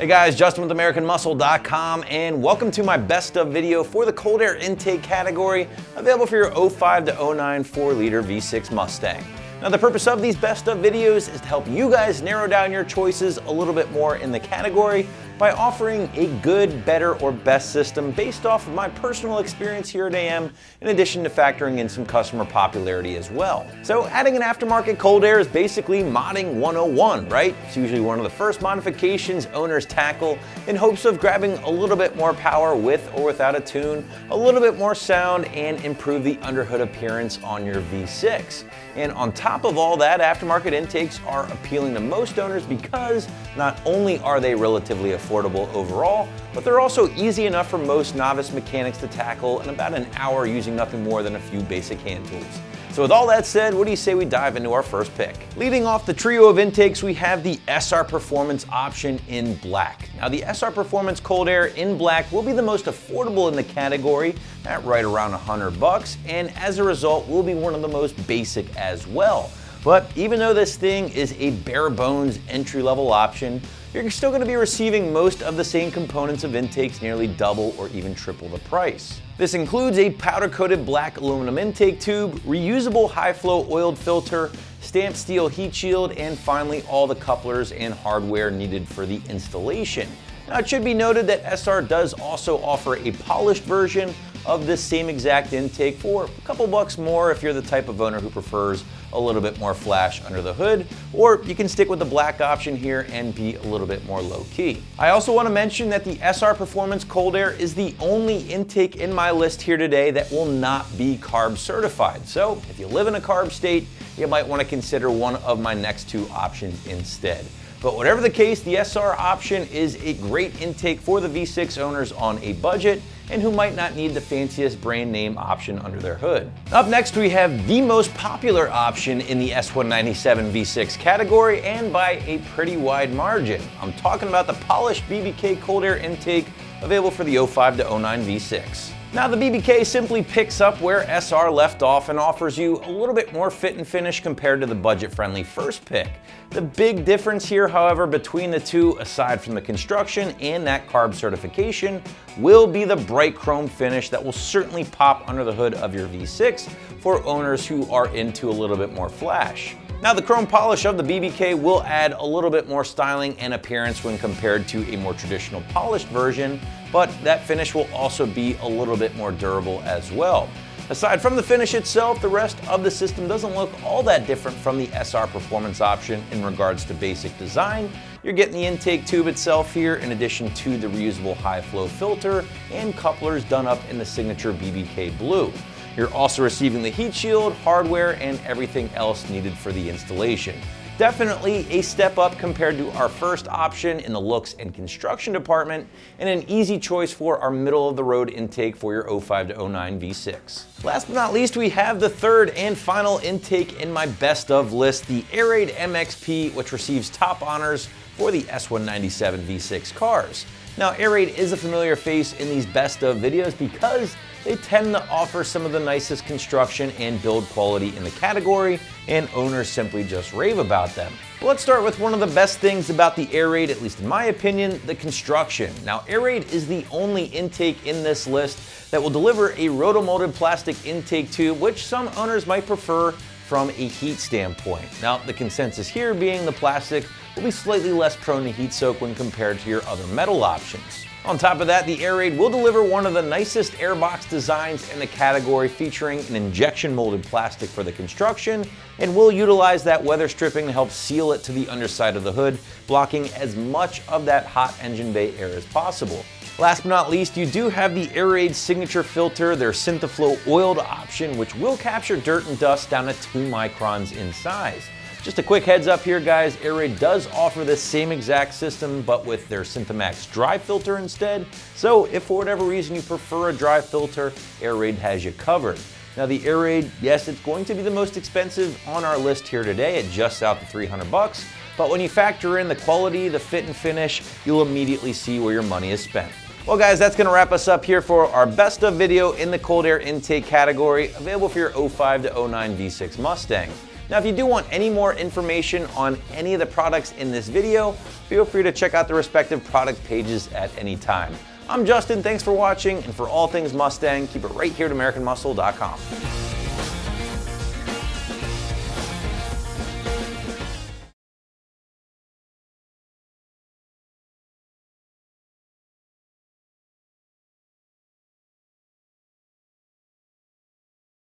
Hey guys, Justin with AmericanMuscle.com, and welcome to my best of video for the cold air intake category, available for your 05 to 09 4-liter V6 Mustang. Now the purpose of these best of videos is to help you guys narrow down your choices a little bit more in the category by offering a good, better, or best system based off of my personal experience here at AM, in addition to factoring in some customer popularity as well. So adding an aftermarket cold air is basically modding 101, right? It's usually one of the first modifications owners tackle in hopes of grabbing a little bit more power with or without a tune, a little bit more sound, and improve the underhood appearance on your V6. And on top of all that, aftermarket intakes are appealing to most owners because not only are they relatively affordable overall, but they're also easy enough for most novice mechanics to tackle in about an hour using nothing more than a few basic hand tools. So with all that said, what do you say we dive into our first pick? Leading off the trio of intakes, we have the SR Performance option in black. Now the SR Performance Cold Air in black will be the most affordable in the category at right around $100, and as a result will be one of the most basic as well. But even though this thing is a bare bones entry-level option, you're still going to be receiving most of the same components of intakes nearly double or even triple the price. This includes a powder-coated black aluminum intake tube, reusable high-flow oiled filter, stamped steel heat shield, and finally all the couplers and hardware needed for the installation. Now it should be noted that SR does also offer a polished version of this same exact intake for a couple bucks more if you're the type of owner who prefers a little bit more flash under the hood, or you can stick with the black option here and be a little bit more low-key. I also want to mention that the SR Performance Cold Air is the only intake in my list here today that will not be carb certified. So if you live in a carb state, you might want to consider one of my next two options instead. But whatever the case, the SR option is a great intake for the V6 owners on a budget and who might not need the fanciest brand name option under their hood. Up next, we have the most popular option in the S197 V6 category, and by a pretty wide margin. I'm talking about the polished BBK cold air intake available for the 05 to 09 V6. Now the BBK simply picks up where SR left off and offers you a little bit more fit and finish compared to the budget-friendly first pick. The big difference here, however, between the two, aside from the construction and that carb certification, will be the bright chrome finish that will certainly pop under the hood of your V6 for owners who are into a little bit more flash. Now the chrome polish of the BBK will add a little bit more styling and appearance when compared to a more traditional polished version, but that finish will also be a little bit more durable as well. Aside from the finish itself, the rest of the system doesn't look all that different from the SR Performance option in regards to basic design. You're getting the intake tube itself here in addition to the reusable high flow filter and couplers done up in the signature BBK blue. You're also receiving the heat shield, hardware, and everything else needed for the installation. Definitely a step up compared to our first option in the looks and construction department, and an easy choice for our middle-of-the-road intake for your 05 to 09 V6. Last but not least, we have the third and final intake in my best of list, the Raid MXP, which receives top honors for the S197 V6 cars. Now, Raid is a familiar face in these best of videos because they tend to offer some of the nicest construction and build quality in the category, and owners simply just rave about them. But let's start with one of the best things about the Raid, at least in my opinion, the construction. Now, Raid is the only intake in this list that will deliver a rotomolded plastic intake tube, which some owners might prefer from a heat standpoint. Now, the consensus here being the plastic will be slightly less prone to heat soak when compared to your other metal options. On top of that, the Raid will deliver one of the nicest airbox designs in the category, featuring an injection molded plastic for the construction, and will utilize that weather stripping to help seal it to the underside of the hood, blocking as much of that hot engine bay air as possible. Last but not least, you do have the Raid signature filter, their Synthaflow oiled option, which will capture dirt and dust down to 2 microns in size. Just a quick heads up here, guys, Raid does offer this same exact system, but with their Synthamax dry filter instead. So if for whatever reason you prefer a dry filter, Raid has you covered. Now the Raid, yes, it's going to be the most expensive on our list here today at just south of $300, but when you factor in the quality, the fit and finish, you'll immediately see where your money is spent. Well guys, that's going to wrap us up here for our best of video in the cold air intake category, available for your 05 to 09 V6 Mustang. Now, if you do want any more information on any of the products in this video, feel free to check out the respective product pages at any time. I'm Justin, thanks for watching, and for all things Mustang, keep it right here at AmericanMuscle.com.